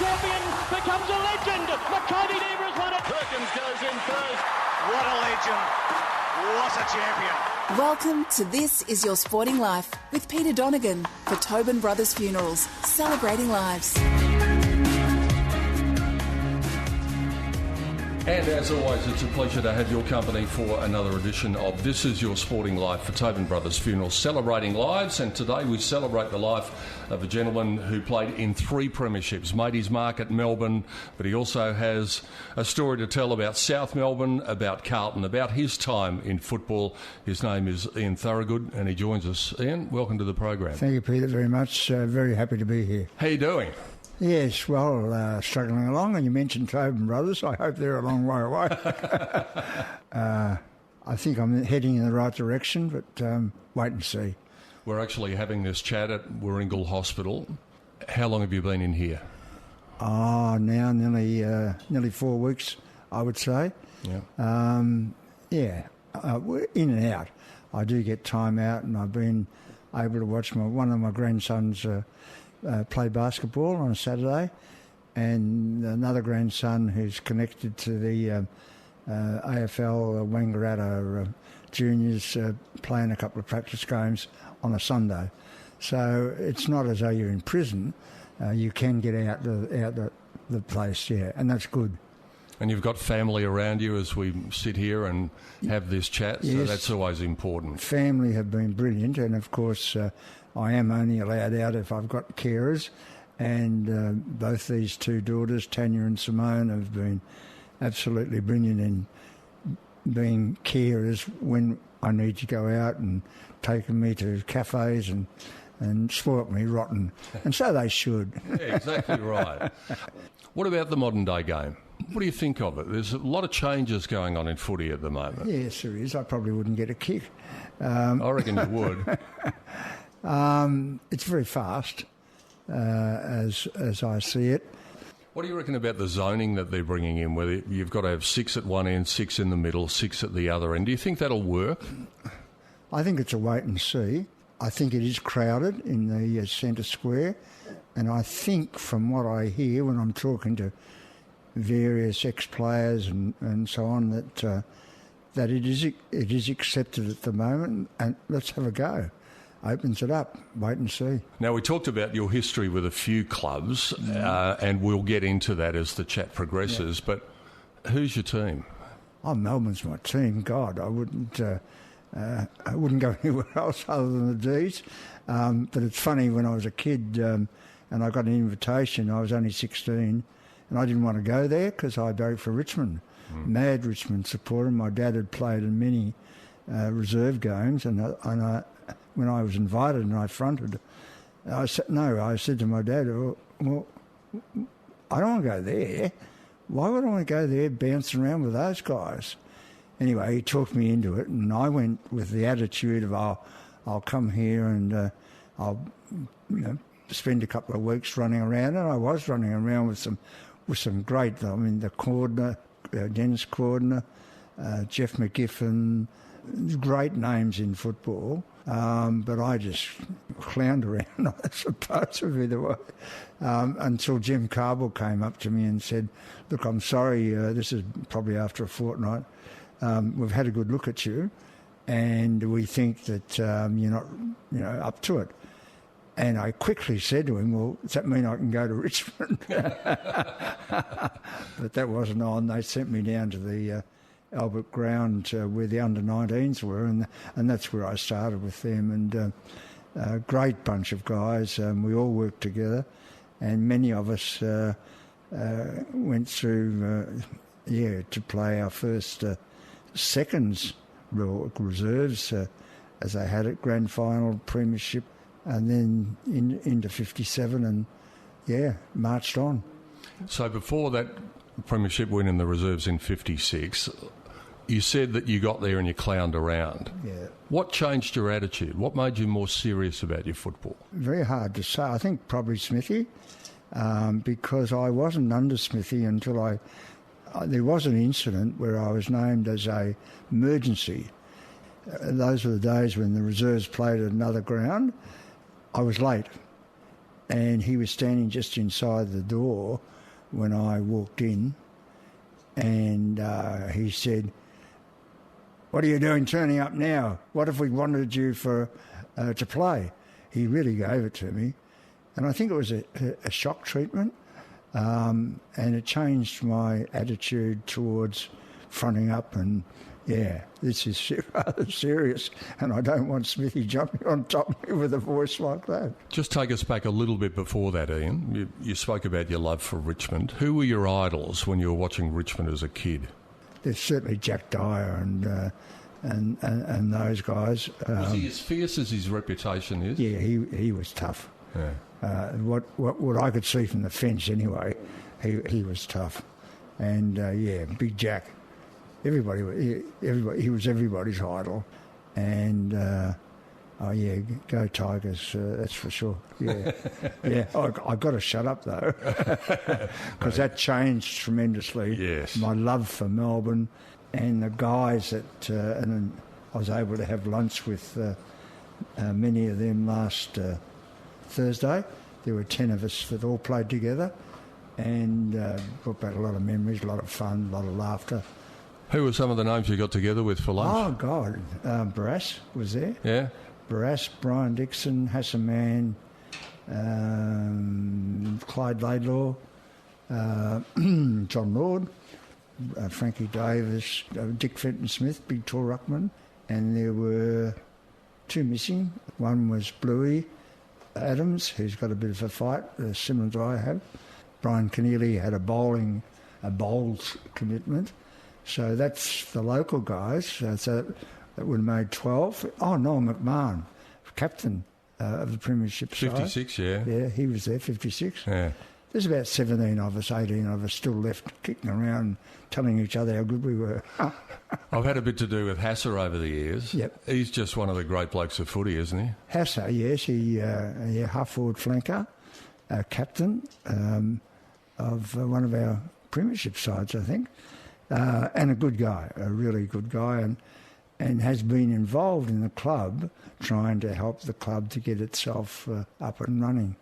champion becomes a legend. Makybe Diva has won it. Perkins goes in first. What a legend. What a champion. Welcome to This Is Your Sporting Life with Peter Donegan for Tobin Brothers Funerals, celebrating lives. And as always, it's a pleasure to have your company for another edition of This Is Your Sporting Life for Tobin Brothers Funerals, celebrating lives. And today we celebrate the life of a gentleman who played in 3 premierships, made his mark at Melbourne, but he also has a story to tell about South Melbourne, about Carlton, about his time in football. His name is Ian Thorogood, and he joins us. Ian, welcome to the program. Thank you, Peter, very much. Very happy to be here. How you doing? Yes, well, struggling along, and you mentioned Tobin Brothers. I hope they're a long way away. I think I'm heading in the right direction, but wait and see. We're actually having this chat at Warringal Hospital. How long have you been in here? Now nearly 4 weeks, I would say. Yeah. We're in and out. I do get time out, and I've been able to watch one of my grandsons play basketball on a Saturday, and another grandson who's connected to the AFL Wangaratta juniors playing a couple of practice games on a Sunday. So it's not as though you're in prison. You can get out the place, yeah, and that's good. And you've got family around you as we sit here and have this chat, so yes, that's always important. Family have been brilliant, and of course I am only allowed out if I've got carers, and both these 2 daughters, Tanya and Simone, have been absolutely brilliant in being carers when I need to go out, and taken me to cafes and spoilt me rotten, and so they should. Yeah, exactly right. What about the modern day game? What do you think of it? There's a lot of changes going on in footy at the moment. Yes, there is. I probably wouldn't get a kick. I reckon you would. It's very fast, as I see it. What do you reckon about the zoning that they're bringing in, where you've got to have 6 at one end, 6 in the middle, 6 at the other end? Do you think that'll work? I think it's a wait and see. I think it is crowded in the centre square, and I think from what I hear when I'm talking to various ex-players and so on, that it is accepted at the moment, and let's have a go. Opens it up, wait and see. Now, we talked about your history with a few clubs, and we'll get into that as the chat progresses, but who's your team? Oh, Melbourne's my team. God, I wouldn't go anywhere else other than the D's. But it's funny, when I was a kid and I got an invitation, I was only 16, and I didn't want to go there because I voted for Richmond. Mad Richmond supporter. My dad had played in many reserve games, and when I was invited and I fronted, I said to my dad, well, I don't want to go there. Why would I want to go there bouncing around with those guys? Anyway, he talked me into it, and I went with the attitude of, I'll come here and I'll spend a couple of weeks running around, and I was running around with some great, the Cordner, Dennis Cordner, Jeff McGiffin, great names in football, but I just clowned around, I suppose would be the way, until Jim Carble came up to me and said, look, I'm sorry, this is probably after a fortnight, we've had a good look at you, and we think that you're not up to it. And I quickly said to him, well, does that mean I can go to Richmond? But that wasn't on. They sent me down to the Albert Ground where the under-19s were, and that's where I started with them. And a great bunch of guys. We all worked together, and many of us went through, to play our first seconds reserves, as they had it, grand final, premiership, and then into 57 and, marched on. So before that premiership win in the reserves in 56, you said that you got there and you clowned around. Yeah. What changed your attitude? What made you more serious about your football? Very hard to say. I think probably Smithy, because I wasn't under Smithy until there was an incident where I was named as a emergency. Those were the days when the reserves played at another ground. I was late, and he was standing just inside the door when I walked in, and he said, "What are you doing turning up now? What if we wanted you to play?" He really gave it to me, and I think it was a shock treatment, and it changed my attitude towards fronting up and, yeah, this is rather serious, and I don't want Smithy jumping on top of me with a voice like that. Just take us back a little bit before that, Ian. You spoke about your love for Richmond. Who were your idols when you were watching Richmond as a kid? There's certainly Jack Dyer and those guys. Was he as fierce as his reputation is? Yeah, he was tough. Yeah. What I could see from the fence anyway, he was tough, and Big Jack. Everybody, he was everybody's idol, and go Tigers, that's for sure. Yeah, yeah. I got to shut up though, because that changed tremendously. Yes, my love for Melbourne, and the guys that, and I was able to have lunch with many of them last Thursday. There were 10 of us that all played together, and brought back a lot of memories, a lot of fun, a lot of laughter. Who were some of the names you got together with for lunch? Oh, God. Barras was there. Yeah. Barras, Brian Dixon, Hassan Mann, Clyde Laidlaw, John Lord, Frankie Davis, Dick Fenton-Smith, Big Tall Ruckman, and there were 2 missing. One was Bluey Adams, who's got a bit of a fight, similar to I have. Brian Keneally had a bowls commitment. So that's the local guys. So that would have made 12. Oh, Noel McMahon, captain of the premiership side. 56, yeah. Yeah, he was there, 56. Yeah. There's about 17 of us, 18 of us still left kicking around, telling each other how good we were. I've had a bit to do with Hasser over the years. Yep. He's just one of the great blokes of footy, isn't he? Hasser, yes. He half-forward flanker, captain of one of our premiership sides, I think. And a good guy, a really good guy, and has been involved in the club, trying to help the club to get itself up and running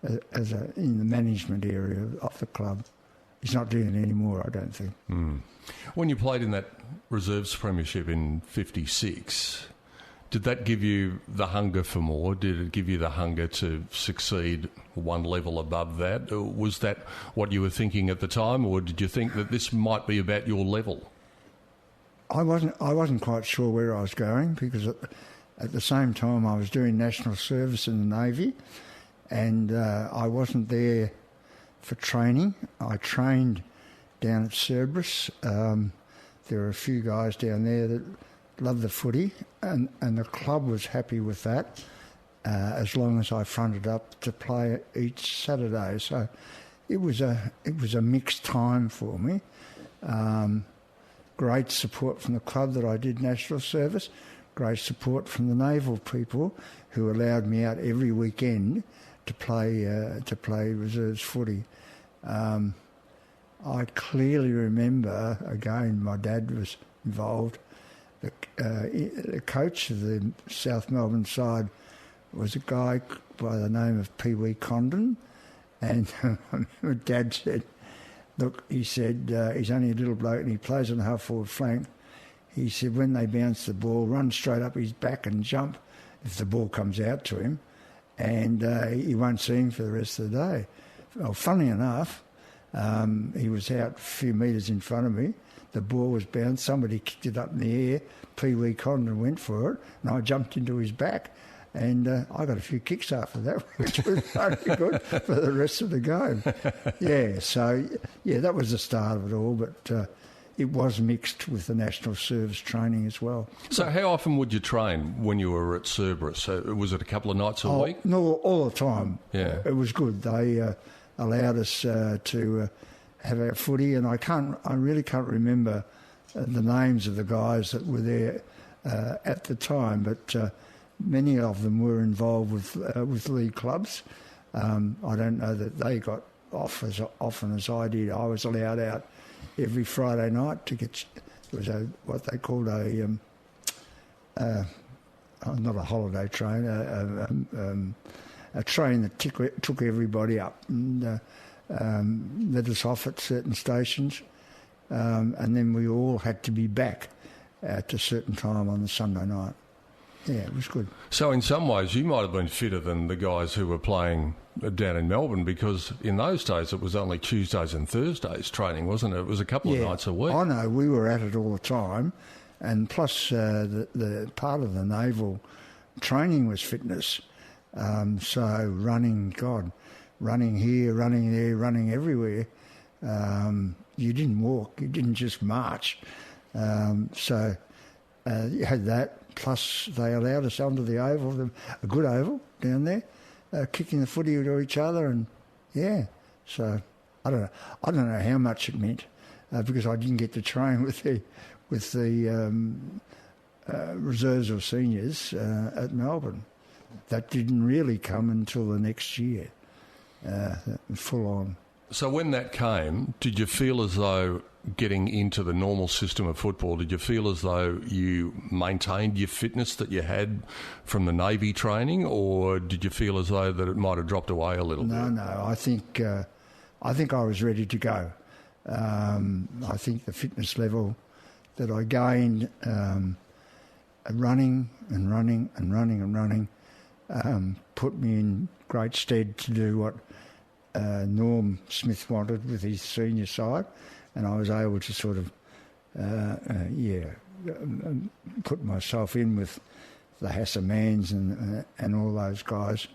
in the management area of the club. He's not doing it anymore, I don't think. Mm. When you played in that reserves premiership in 56, did that give you the hunger for more? Did it give you the hunger to succeed one level above that? Or was that what you were thinking at the time, or did you think that this might be about your level? I wasn't quite sure where I was going, because at the same time I was doing national service in the Navy, and I wasn't there for training. I trained down at Cerberus. There were a few guys down there that loved the footy, and the club was happy with that, as long as I fronted up to play each Saturday. So it was a mixed time for me. Great support from the club that I did national service, great support from the naval people who allowed me out every weekend to play reserves footy. I clearly remember, again, my dad was involved. The coach of the South Melbourne side was a guy by the name of Pee Wee Condon, and my dad said, look, he said, he's only a little bloke and he plays on the half-forward flank. He said, when they bounce the ball, run straight up his back and jump if the ball comes out to him, and he won't see him for the rest of the day. Well, funny enough, he was out a few metres in front of me. The ball was bounced, somebody kicked it up in the air, Pee Wee Condon went for it, and I jumped into his back, and I got a few kicks after that, which was very good for the rest of the game. Yeah, so, yeah, that was the start of it all, but it was mixed with the national service training as well. So how often would you train when you were at Cerberus? Was it a couple of nights a week? No, all the time. Yeah. It was good. They allowed us to have our footy, and I really can't remember the names of the guys that were there at the time, but many of them were involved with league clubs. I don't know that they got off as often as I did. I was allowed out every Friday night to get. It was what they called not a holiday train, a train that took everybody up and let us off at certain stations, and then we all had to be back at a certain time on the Sunday night. Yeah, it was good. So in some ways you might have been fitter than the guys who were playing down in Melbourne, because in those days it was only Tuesdays and Thursdays training, wasn't it? It was a couple of nights a week. I know, we were at it all the time, and plus the part of the naval training was fitness. So running here, running there, running everywhere. You didn't walk, you didn't just march. So you had that. Plus, they allowed us onto the oval, a good oval down there, kicking the footy to each other, and So I don't know how much it meant, because I didn't get to train with the reserves or seniors at Melbourne. That didn't really come until the next year, full on. So when that came, did you feel as though getting into the normal system of football, did you feel as though you maintained your fitness that you had from the Navy training, or did you feel as though that it might have dropped away a little bit? No, I think I was ready to go. I think the fitness level that I gained, running, put me in great stead to do what Norm Smith wanted with his senior side, and I was able to sort of, put myself in with the Hassamans and all those guys,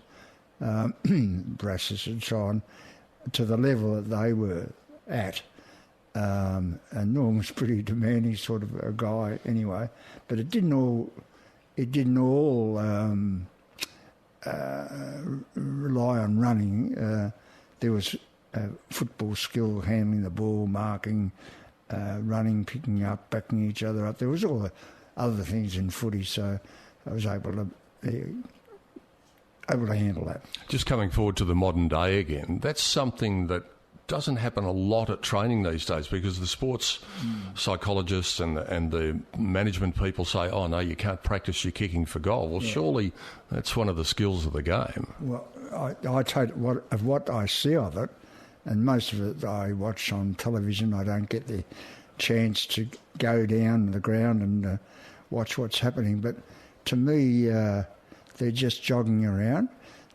Brasses and so on, to the level that they were at. And Norm was pretty demanding sort of a guy anyway, but it didn't all rely on running. There was football skill, handling the ball, marking, running, picking up, backing each other up. There was all the other things in footy, so I was able to handle that. Just coming forward to the modern day again, that's something that doesn't happen a lot at training these days, because the sports psychologists and the management people say, oh, no, you can't practice your kicking for goal. Well, surely that's one of the skills of the game. Well, I take what I see of it, and most of it I watch on television. I don't get the chance to go down the ground and watch what's happening. But to me, they're just jogging around.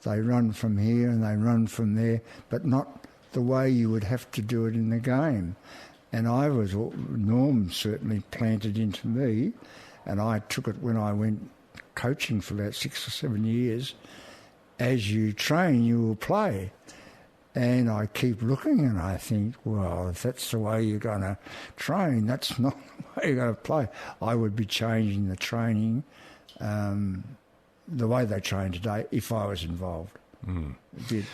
They run from here and they run from there, but not the way you would have to do it in the game. And Norm certainly planted into me, and I took it when I went coaching for about 6 or 7 years. As you train, you will play. And I keep looking and I think, well, if that's the way you're going to train, that's not the way you're going to play. I would be changing the training, the way they train today, if I was involved. It'd be a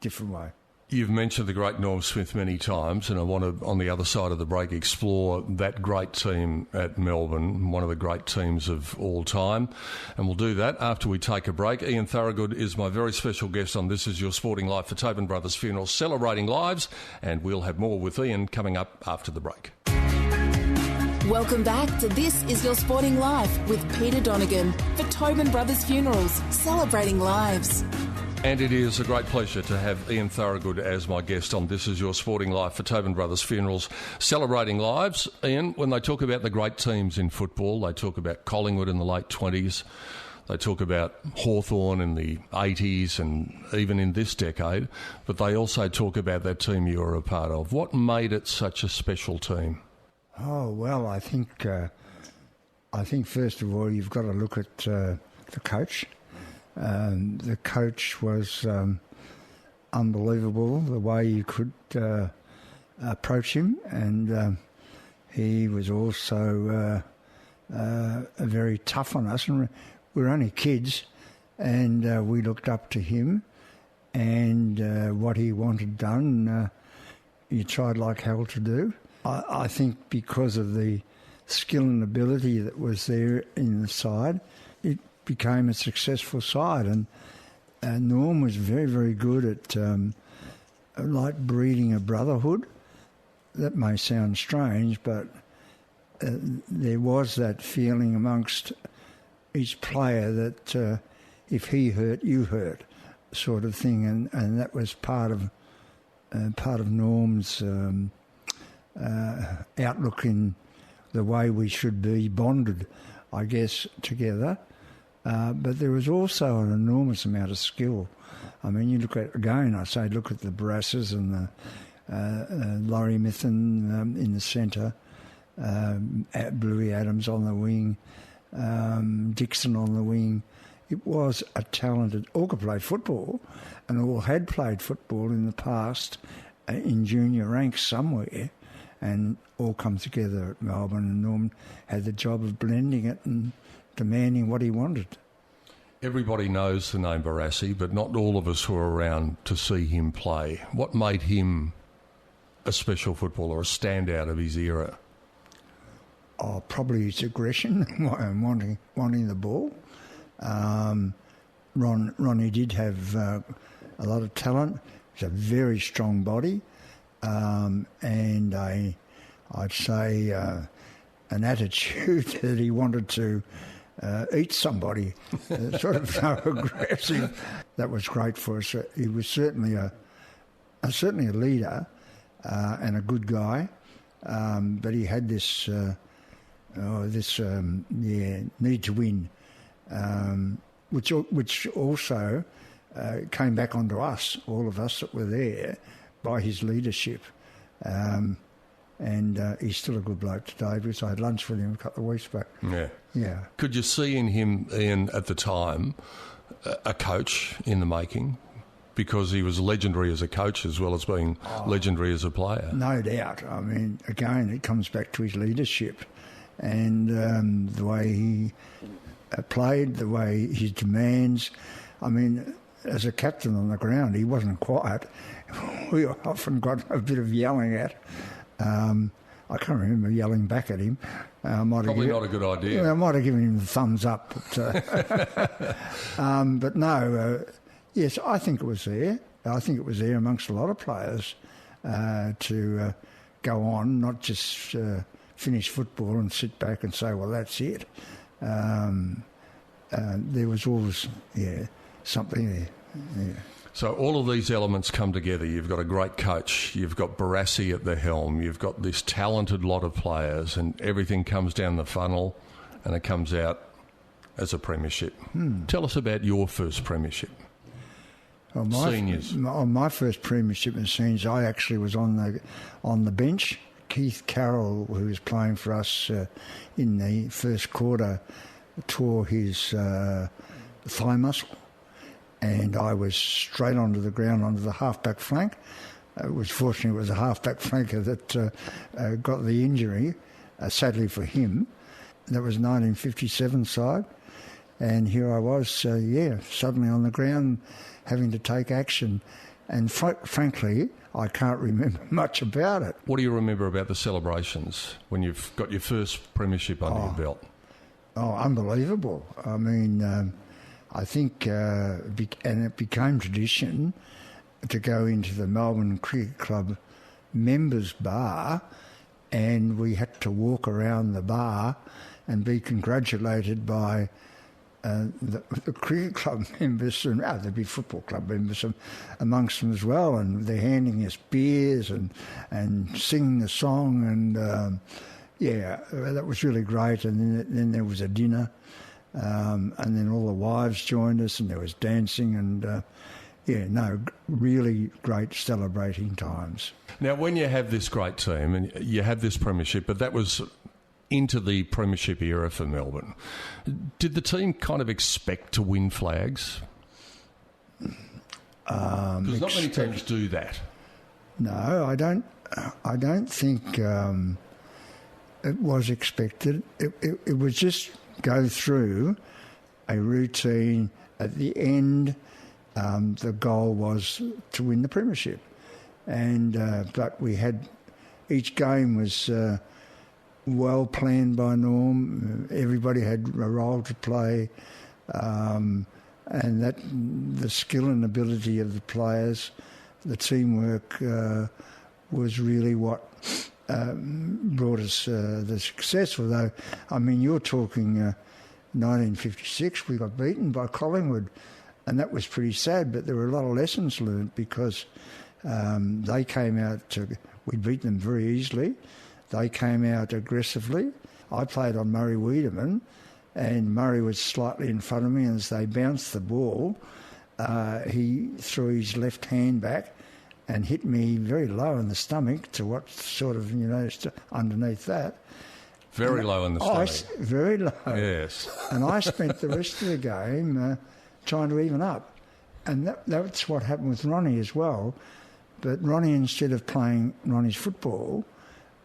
different way. You've mentioned the great Norm Smith many times, and I want to, on the other side of the break, explore that great team at Melbourne, one of the great teams of all time. And we'll do that after we take a break. Ian Thorogood is my very special guest on This Is Your Sporting Life for Tobin Brothers Funerals, celebrating lives, and we'll have more with Ian coming up after the break. Welcome back to This Is Your Sporting Life with Peter Donegan for Tobin Brothers Funerals, celebrating lives. And it is a great pleasure to have Ian Thorogood as my guest on This Is Your Sporting Life for Tobin Brothers Funerals, celebrating lives. Ian, when they talk about the great teams in football, they talk about Collingwood in the late 20s, they talk about Hawthorn in the 80s and even in this decade, but they also talk about that team you were a part of. What made it such a special team? Oh, well, I think first of all you've got to look at the coach. The coach was unbelievable, the way you could approach him, and he was also very tough on us. And we were only kids, and we looked up to him, and what he wanted done, he tried like hell to do. I think because of the skill and ability that was there in the side, it became a successful side, and Norm was very, very good at like breeding a brotherhood. That may sound strange, but there was that feeling amongst each player that if he hurt, you hurt. sort of thing, and that was part of Norm's outlook in the way we should be bonded, I guess, together. But there was also an enormous amount of skill. I mean, you look at the Barasses and the Laurie Mithen in the centre, Bluey Adams on the wing, Dixon on the wing. It was a talented... All could play football, and all had played football in the past in junior ranks somewhere, and all come together at Melbourne, and Norm had the job of blending it and demanding what he wanted. Everybody knows the name Barassi, but not all of us were around to see him play. What made him a special footballer, a standout of his era? Oh, probably his aggression and wanting the ball. Ronnie did have a lot of talent. He's a very strong body, and I'd say an attitude that he wanted to eat somebody, sort of so aggressive. That was great for us. He was certainly a leader and a good guy, but he had this need to win, which also came back onto us, all of us that were there, by his leadership. And he's still a good bloke today, because I had lunch with him a couple of weeks back. Yeah. Could you see in him, Ian, at the time, a coach in the making? Because he was legendary as a coach as well as being legendary as a player. No doubt. I mean, again, it comes back to his leadership and the way he played, the way his demands. I mean, as a captain on the ground, he wasn't quiet. We often got a bit of yelling at. I can't remember yelling back at him. Probably not a good idea. I might have given him the thumbs up. But no, yes, I think it was there. I think it was there amongst a lot of players to go on, not just finish football and sit back and say, well, that's it. There was always, something there. Yeah. So all of these elements come together. You've got a great coach, you've got Barassi at the helm, you've got this talented lot of players, and everything comes down the funnel and it comes out as a premiership. Tell us about your first premiership. Well, seniors. My first premiership in seniors, I actually was on the bench. Keith Carroll, who was playing for us in the first quarter, tore his thigh muscle. And I was straight onto the ground, onto the half-back flank. It was fortunate it was a half-back flanker that got the injury, sadly for him. That was 1957 side. And here I was, suddenly on the ground having to take action. And frankly, I can't remember much about it. What do you remember about the celebrations when you've got your first premiership under your belt? Oh, unbelievable. I mean... I think, and it became tradition to go into the Melbourne Cricket Club members bar, and we had to walk around the bar and be congratulated by the cricket club members, and there'd be football club members amongst them as well, and they're handing us beers and singing a song, and that was really great. And then there was a dinner. And then all the wives joined us, and there was dancing, and really great celebrating times. Now, when you have this great team and you have this premiership, but that was into the premiership era for Melbourne, did the team kind of expect to win flags? Because not many teams do that. No, I don't think it was expected. It was just go through a routine. At the end, the goal was to win the premiership, and but we had each game was well planned by Norm. Everybody had a role to play, and that the skill and ability of the players, the teamwork, was really what brought us the success. Although, I mean, you're talking 1956, we got beaten by Collingwood And that was pretty sad, but there were a lot of lessons learned because they came out we'd beat them very easily. They came out aggressively. I played on Murray Wiedemann, and Murray was slightly in front of me, and as they bounced the ball, he threw his left hand back and hit me very low in the stomach to what sort of, underneath that. Very low in the stomach. Very low. Yes. And I spent the rest of the game trying to even up. And that's what happened with Ronnie as well. But Ronnie, instead of playing Ronnie's football,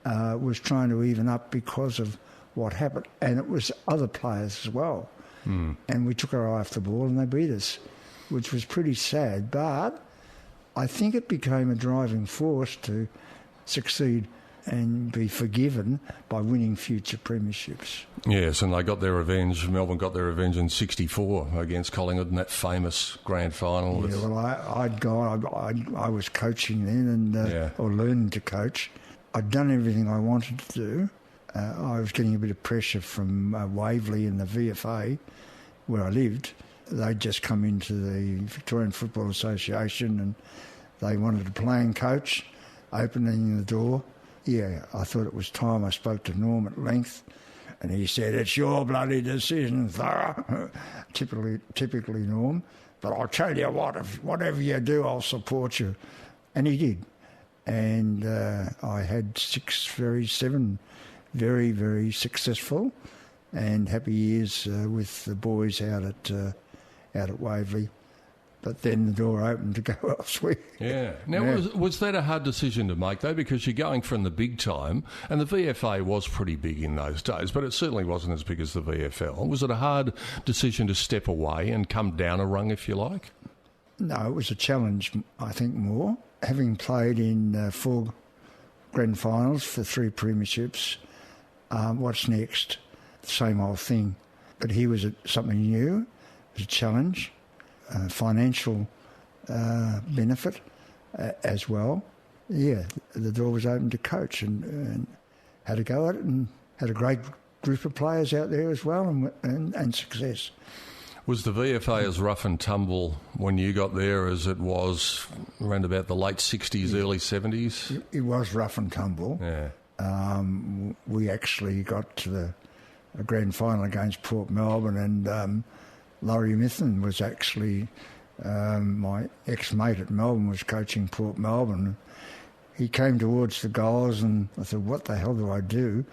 was trying to even up because of what happened. And it was other players as well. Mm. And we took our eye off the ball and they beat us, which was pretty sad. But I think it became a driving force to succeed and be forgiven by winning future premierships. Yes, and they got their revenge. Melbourne got their revenge in '64 against Collingwood in that famous grand final. Yeah, well, I'd gone. I was coaching then, and or learning to coach. I'd done everything I wanted to do. I was getting a bit of pressure from Waverley and the VFA, where I lived. They'd just come into the Victorian Football Association, and they wanted a playing coach, opening the door. Yeah, I thought it was time. I spoke to Norm at length, and he said, "It's your bloody decision, Thorough." Typically Norm. But I'll tell you what, whatever you do, I'll support you. And he did. And I had 7 very, very successful and happy years with the boys out at Waverley. But then the door opened to go elsewhere. Yeah. Now, was that a hard decision to make, though? Because you're going from the big time, and the VFA was pretty big in those days, but it certainly wasn't as big as the VFL. Was it a hard decision to step away and come down a rung, if you like? No, it was a challenge, I think, more. Having played in 4 grand finals for 3 premierships, what's next? Same old thing. But here was something new. It was a challenge. Financial benefit as well. Yeah, the door was open to coach and had a go at it, and had a great group of players out there as well, and success. Was the VFA as rough and tumble when you got there as it was around about the late 60s, early 70s? It was rough and tumble. Yeah. We actually got to a grand final against Port Melbourne, and Laurie Mithun was actually my ex-mate at Melbourne, was coaching Port Melbourne. He came towards the goals, and I thought, what the hell do I do?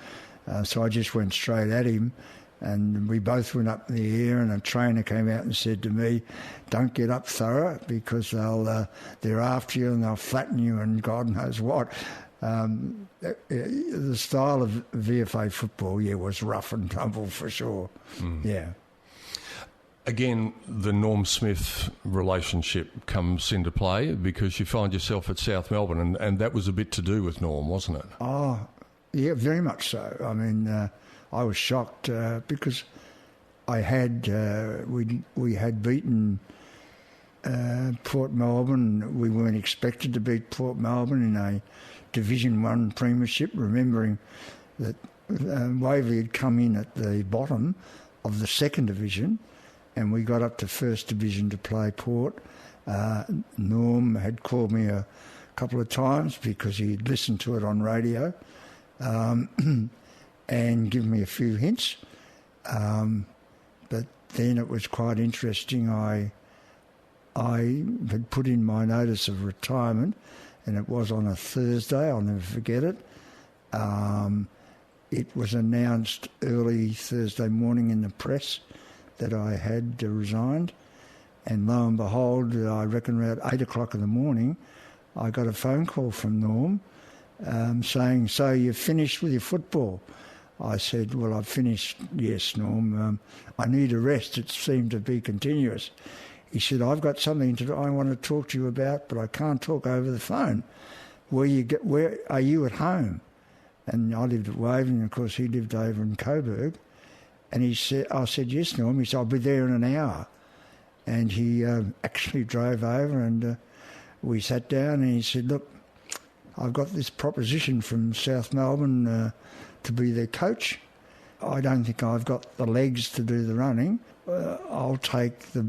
So I just went straight at him, and we both went up in the air, and a trainer came out and said to me, "Don't get up, Thorough, because they're after you and they'll flatten you and God knows what." The style of VFA football, was rough and tumble for sure. Mm. Yeah. Again, the Norm Smith relationship comes into play because you find yourself at South Melbourne, and that was a bit to do with Norm, wasn't it? Oh, yeah, very much so. I mean, I was shocked because I had we had beaten Port Melbourne. We weren't expected to beat Port Melbourne in a Division 1 premiership, remembering that Waverley had come in at the bottom of the 2nd division, and we got up to 1st division to play Port. Norm had called me a couple of times because he'd listened to it on radio and given me a few hints. But then it was quite interesting. I had put in my notice of retirement, and it was on a Thursday. I'll never forget it. It was announced early Thursday morning in the press that I had resigned, and lo and behold, I reckon around 8 o'clock in the morning, I got a phone call from Norm saying, "So you've finished with your football?" I said, "Well, I've finished, yes, Norm. I need a rest. It seemed to be continuous." He said, "I've got something I want to talk to you about, but I can't talk over the phone. Where are you at home?" And I lived at Waverley, and of course he lived over in Coburg. And I said, "Yes, Norm." He said, "I'll be there in an hour." And he actually drove over, and we sat down, and he said, "Look, I've got this proposition from South Melbourne to be their coach. I don't think I've got the legs to do the running. I'll take the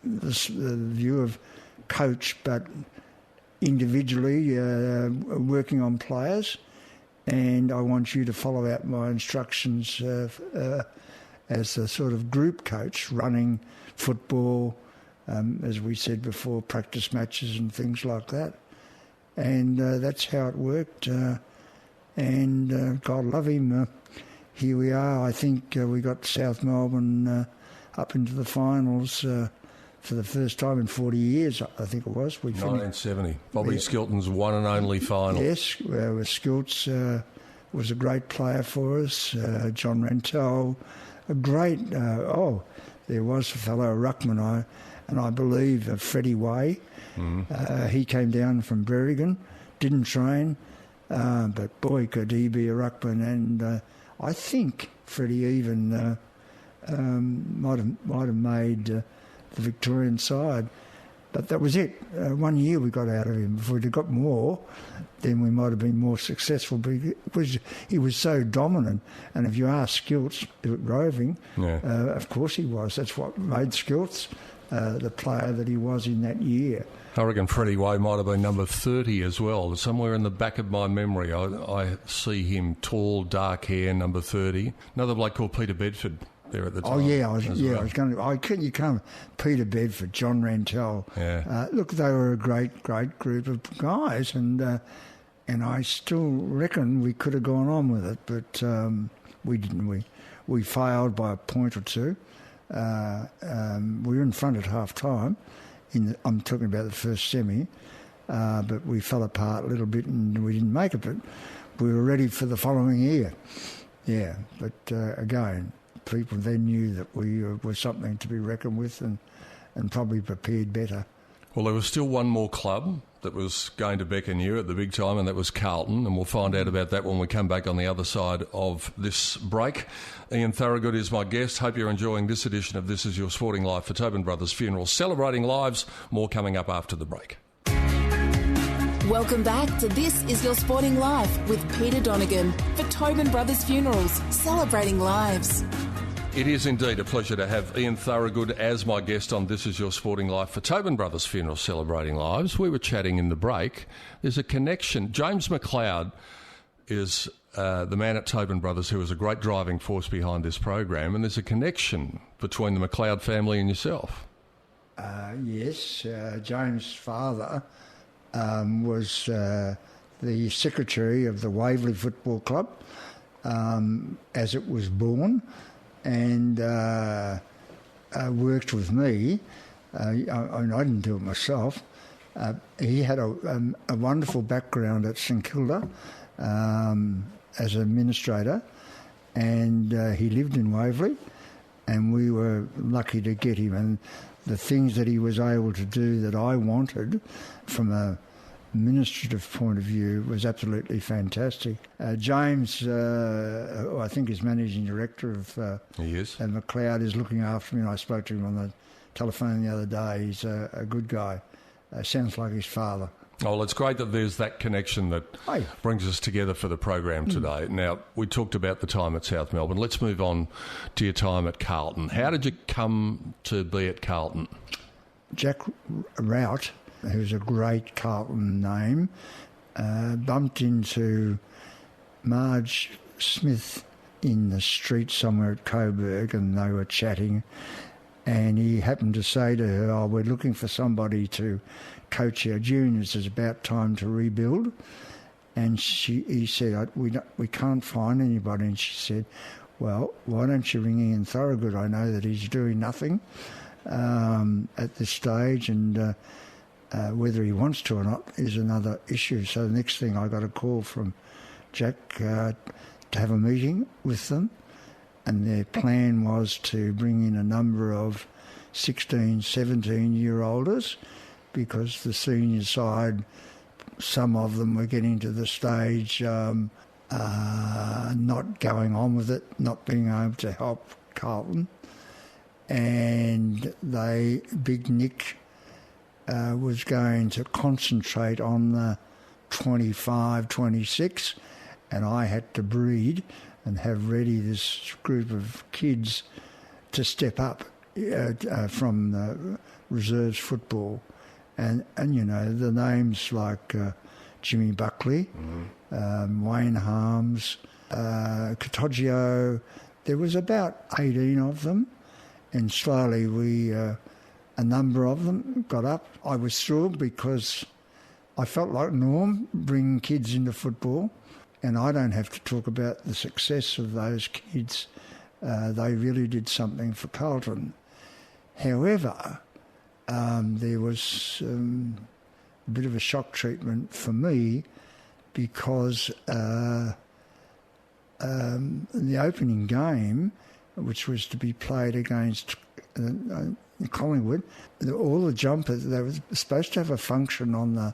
the view of coach, but individually working on players, and I want you to follow out my instructions as a sort of group coach, running football, as we said before, practice matches and things like that. And that's how it worked. And God love him, here we are. I think we got South Melbourne up into the finals for the first time in 40 years, I think it was. 1970. Bobby Skilton's one and only final. Yes, Skilts was a great player for us. John Rantel, a great... there was a fellow, Ruckman, and I believe Freddie Way. He came down from Berrigan, didn't train, but boy, could he be a ruckman. And I think Freddie even might have made the Victorian side. But that was it. 1 year we got out of him. If we'd have got more, then we might have been more successful. But he was so dominant. And if you ask Skilts at Roving, of course he was. That's what made Skilts the player that he was in that year. I reckon Freddie Way might have been number 30 as well. Somewhere in the back of my memory, I see him tall, dark hair, number 30. Another bloke called Peter Bedford there at the time. Oh, yeah, I was going to... You come, Peter Bedford, John Rantel. Yeah. Look, they were a great group of guys, and I still reckon we could have gone on with it, but we didn't. We failed by a point or two. We were in front at half-time. I'm talking about the first semi, but we fell apart a little bit and we didn't make it, but we were ready for the following year. Yeah, but again, people then knew that we were something to be reckoned with and probably prepared better. Well, there was still one more club that was going to beckon you at the big time, and that was Carlton, and we'll find out about that when we come back on the other side of this break. Ian Thorogood is my guest. Hope you're enjoying this edition of This Is Your Sporting Life for Tobin Brothers Funeral, celebrating lives. More coming up after the break. Welcome back to This Is Your Sporting Life with Peter Donegan for Tobin Brothers Funerals, celebrating lives. It is indeed a pleasure to have Ian Thorogood as my guest on This Is Your Sporting Life for Tobin Brothers Funeral, celebrating lives. We were chatting in the break. There's a connection. James McLeod is the man at Tobin Brothers who is a great driving force behind this program, and there's a connection between the McLeod family and yourself. Yes, James' father was the secretary of the Waverley Football Club as it was born, and worked with me. I didn't do it myself. He had a wonderful background at St Kilda as an administrator, and he lived in Waverley, and we were lucky to get him. And the things that he was able to do that I wanted from a administrative point of view was absolutely fantastic. James, I think, is managing director of he is. And McLeod is looking after me, and I spoke to him on the telephone the other day. He's a good guy. Sounds like his father. Oh, well, it's great that there's that connection that brings us together for the program today. Now, we talked about the time at South Melbourne. Let's move on to your time at Carlton. How did you come to be at Carlton? Jack Rout, who's a great Carlton name, bumped into Marge Smith in the street somewhere at Coburg, and they were chatting, and he happened to say to her, "Oh, we're looking for somebody to coach our juniors. It's about time to rebuild." And he said, we can't find anybody. And she said, "Well, why don't you ring Ian Thorogood? I know that he's doing nothing at this stage, and whether he wants to or not is another issue." So the next thing, I got a call from Jack to have a meeting with them, and their plan was to bring in a number of 16, 17-year-olders, because the senior side, some of them were getting to the stage not going on with it, not being able to help Carlton. And Big Nick was going to concentrate on the 25, 26, and I had to breed and have ready this group of kids to step up from reserves football, and you know the names like Jimmy Buckley, Wayne Harms, Katoggio. There was about 18 of them, and slowly a number of them got up. I was thrilled because I felt like Norm bringing kids into football, and I don't have to talk about the success of those kids. They really did something for Carlton. However, there was a bit of a shock treatment for me because in the opening game, which was to be played against Collingwood, all the jumpers, they were supposed to have a function on the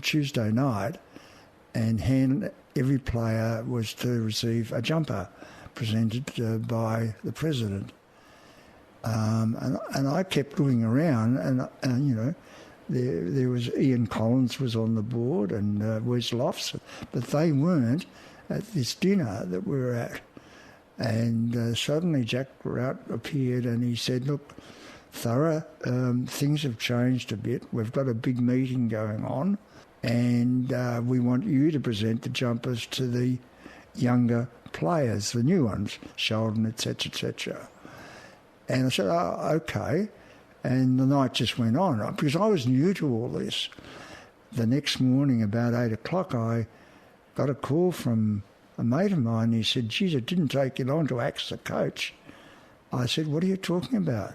Tuesday night, and every player was to receive a jumper presented by the president. And I kept looking around, and you know, there was Ian Collins was on the board and Wes Lofts, but they weren't at this dinner that we were at. And suddenly Jack Rout appeared and he said, "Look, Thorough, things have changed a bit. We've got a big meeting going on, and we want you to present the jumpers to the younger players, the new ones, Sheldon, etc., etc." And I said, "Oh, okay." And the night just went on because I was new to all this. The next morning, about 8 o'clock, I got a call from a mate of mine. He said, "Geez, it didn't take you long to axe the coach." I said, "What are you talking about?"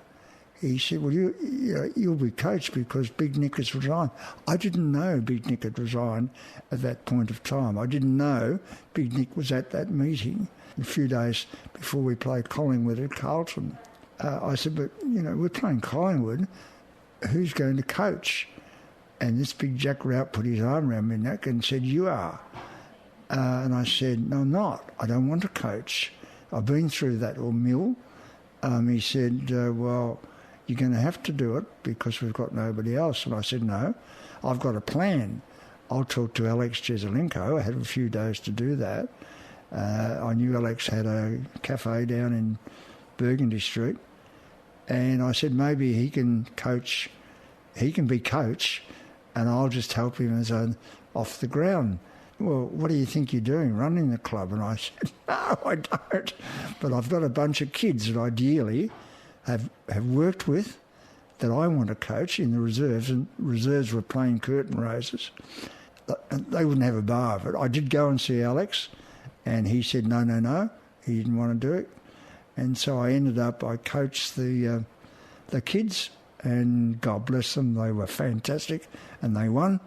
He said, "Well, you'll be coach because Big Nick has resigned." I didn't know Big Nick had resigned at that point of time. I didn't know Big Nick was at that meeting a few days before we played Collingwood at Carlton. I said, "But, you know, we're playing Collingwood. Who's going to coach?" And this big Jack Rout put his arm around my neck and said, "You are." And I said, "No, I'm not. I don't want to coach. I've been through that little mill." He said, "Well, you're going to have to do it because we've got nobody else." And I said, "No, I've got a plan. I'll talk to Alex Jezelenko." I had a few days to do that. I knew Alex had a cafe down in Burgundy Street. And I said, maybe he can coach, he can be coach, and I'll just help him as an off the ground. "Well, what do you think you're doing, running the club?" And I said, "No, I don't. But I've got a bunch of kids that ideally have worked with that I want to coach in the reserves," and reserves were playing curtain raisers. They wouldn't have a bar of it. I did go and see Alex, and he said no. He didn't want to do it. And so I coached the kids, and God bless them, they were fantastic, and they won,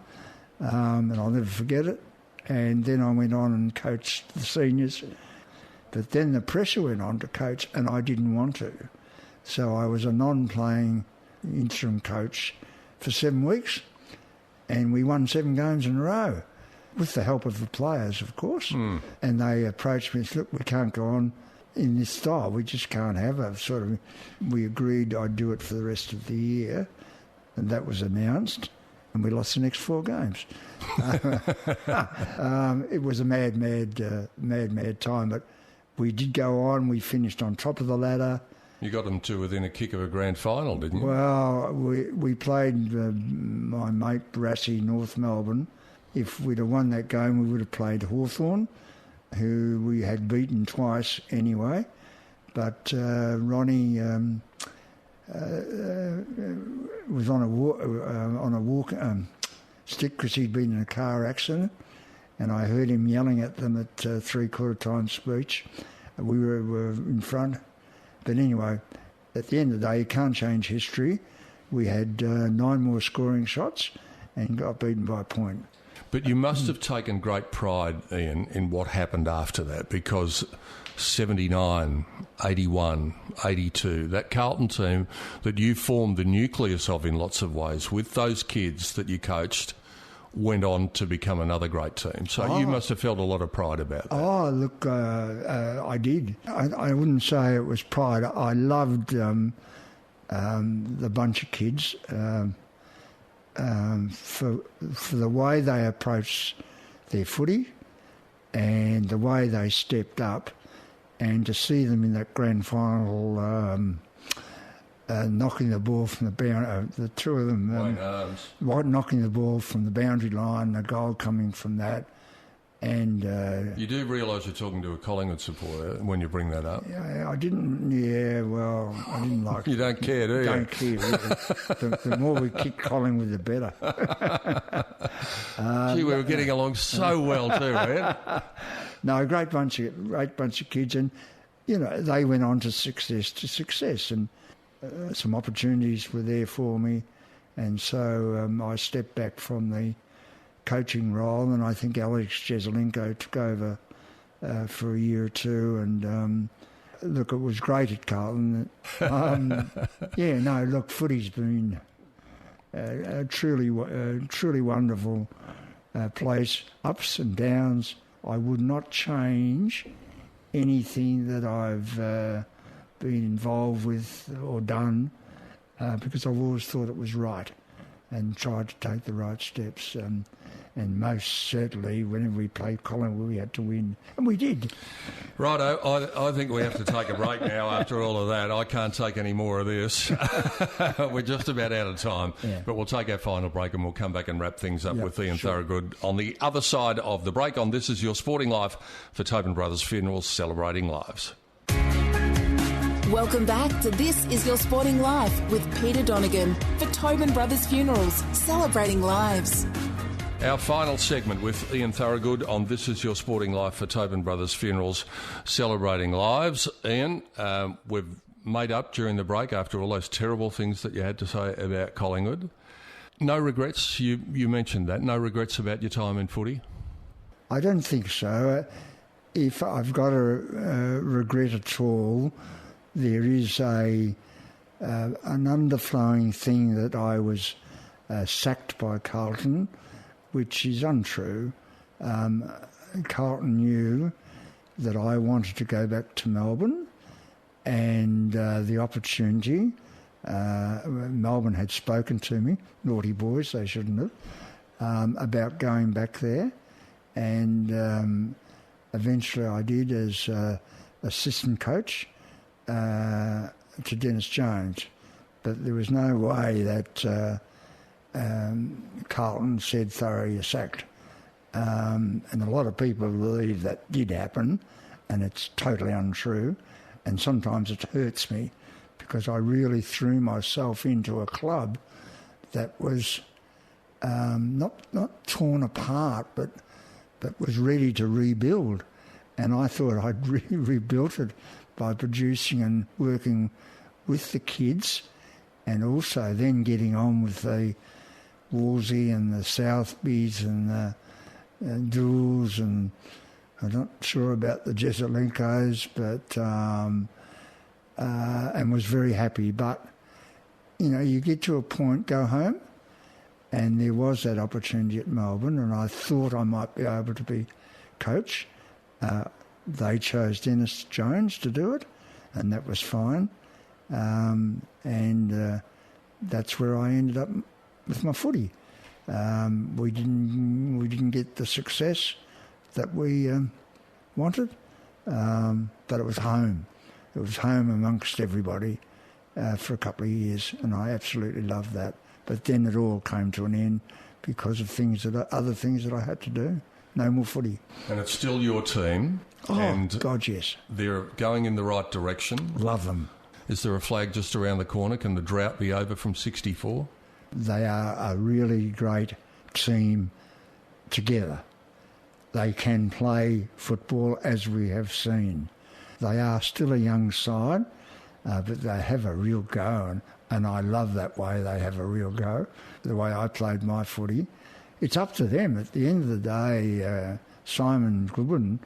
and I'll never forget it. And then I went on and coached the seniors. But then the pressure went on to coach, and I didn't want to. So I was a non-playing interim coach for 7 weeks, and we won 7 games in a row, with the help of the players, of course. And they approached me and said, "Look, we can't go on in this style. We just can't have a sort of..." We agreed I'd do it for the rest of the year, and that was announced, and we lost the next 4 games. It was a mad time, but we did go on. We finished on top of the ladder. You got them to within a kick of a grand final, didn't you? Well, we played my mate Barassi, North Melbourne. If we'd have won that game, we would have played Hawthorn, who we had beaten twice anyway. But Ronnie was on a walk stick because he'd been in a car accident, and I heard him yelling at them at three-quarter time speech. We were in front. But anyway, at the end of the day, you can't change history. We had 9 more scoring shots and got beaten by a point. But you must have taken great pride, Ian, in what happened after that, because 79, 81, 82, that Carlton team that you formed the nucleus of in lots of ways, with those kids that you coached, went on to become another great team. So you must have felt a lot of pride about that. Oh, look, I did. I wouldn't say it was pride. I loved the bunch of kids. For the way they approached their footy and the way they stepped up, and to see them in that grand final knocking the ball from the boundary, the two of them, knocking the ball from the boundary line, the goal coming from that. And you do realise you're talking to a Collingwood supporter when you bring that up? Yeah, I didn't. Yeah, well, I didn't like. You don't care, do you? Don't care. Really. The more we kick Collingwood, the better. Gee, we were getting along so well too, man. No, great bunch of kids, and they went on to success, and some opportunities were there for me, and so I stepped back from the coaching role, and I think Alex Jezelenko took over for a year or two, and look, it was great at Carlton. Footy's been a truly wonderful place, ups and downs. I would not change anything that I've been involved with or done because I've always thought it was right and tried to take the right steps. And most certainly, whenever we played Collingwood, we had to win. And we did. Righto, I think we have to take a break now after all of that. I can't take any more of this. We're just about out of time. Yeah. But we'll take our final break and we'll come back and wrap things up with Ian Thorogood on the other side of the break on This Is Your Sporting Life for Tobin Brothers Funerals, celebrating lives. Welcome back to This Is Your Sporting Life with Peter Donegan for Tobin Brothers Funerals, celebrating lives. Our final segment with Ian Thorogood on This Is Your Sporting Life for Tobin Brothers Funerals, celebrating lives. Ian, we've made up during the break after all those terrible things that you had to say about Collingwood. No regrets, you mentioned that, no regrets about your time in footy? I don't think so. If I've got a regret at all, there is an underflowing thing that I was sacked by Carlton, which is untrue. Carlton knew that I wanted to go back to Melbourne, and the opportunity, Melbourne had spoken to me, naughty boys, they shouldn't have, about going back there, and eventually I did as assistant coach to Dennis Jones. But there was no way that Carlton said, "Thorough, you're sacked." And a lot of people believe that did happen, and it's totally untrue. And sometimes it hurts me because I really threw myself into a club that was not torn apart, but was ready to rebuild. And I thought I'd rebuilt it by producing and working with the kids, and also then getting on with the Wolsey and the Southbys and the Dools, and I'm not sure about the Jeselenkos, but and was very happy. But you get to a point, go home, and there was that opportunity at Melbourne, and I thought I might be able to be coach. They chose Dennis Jones to do it, and that was fine. And that's where I ended up with my footy. We didn't get the success that we wanted, but it was home. It was home amongst everybody for a couple of years, and I absolutely loved that. But then it all came to an end because of other things that I had to do. No more footy. And it's still your team. Oh, and God, yes. They're going in the right direction. Love them. Is there a flag just around the corner? Can the drought be over from 64? They are a really great team together. They can play football as we have seen. They are still a young side, but they have a real go, and I love that way they have a real go, the way I played my footy. It's up to them. At the end of the day, Simon Goodwin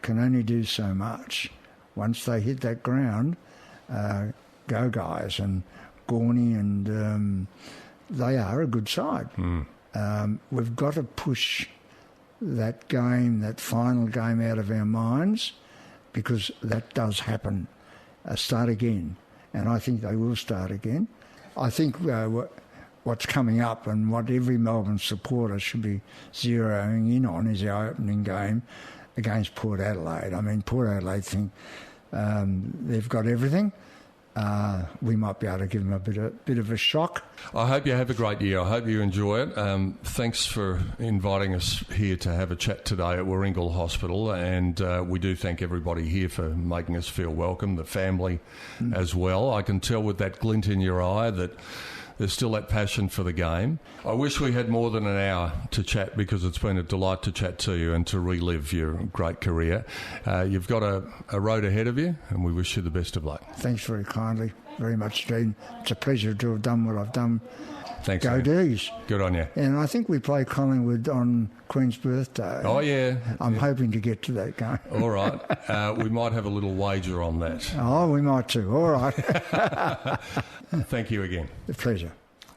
can only do so much. Once they hit that ground, go guys, and Gorney, and they are a good side. We've got to push that game, that final game, out of our minds, because that does happen. Start again, and I think they will start again. I think what's coming up and what every Melbourne supporter should be zeroing in on is our opening game against Port Adelaide. I mean, Port Adelaide think they've got everything. we might be able to give them a bit of a shock. I hope you have a great year. I hope you enjoy it. Thanks for inviting us here to have a chat today at Warringal Hospital, and we do thank everybody here for making us feel welcome, the family as well. I can tell with that glint in your eye that there's still that passion for the game. I wish we had more than an hour to chat, because it's been a delight to chat to you and to relive your great career. You've got a road ahead of you, and we wish you the best of luck. Thanks very kindly, very much, Dean. It's a pleasure to have done what I've done. Thanks, Go man. D's. Good on you. And I think we play Collingwood on Queen's birthday. Oh, yeah. I'm hoping to get to that game. All right. We might have a little wager on that. Oh, we might too. All right. Thank you again. A pleasure.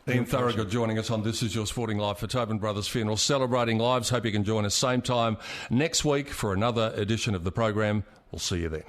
Ian Thorogood joining us on This Is Your Sporting Life for Tobin Brothers Funeral, celebrating lives. Hope you can join us same time next week for another edition of the program. We'll see you then.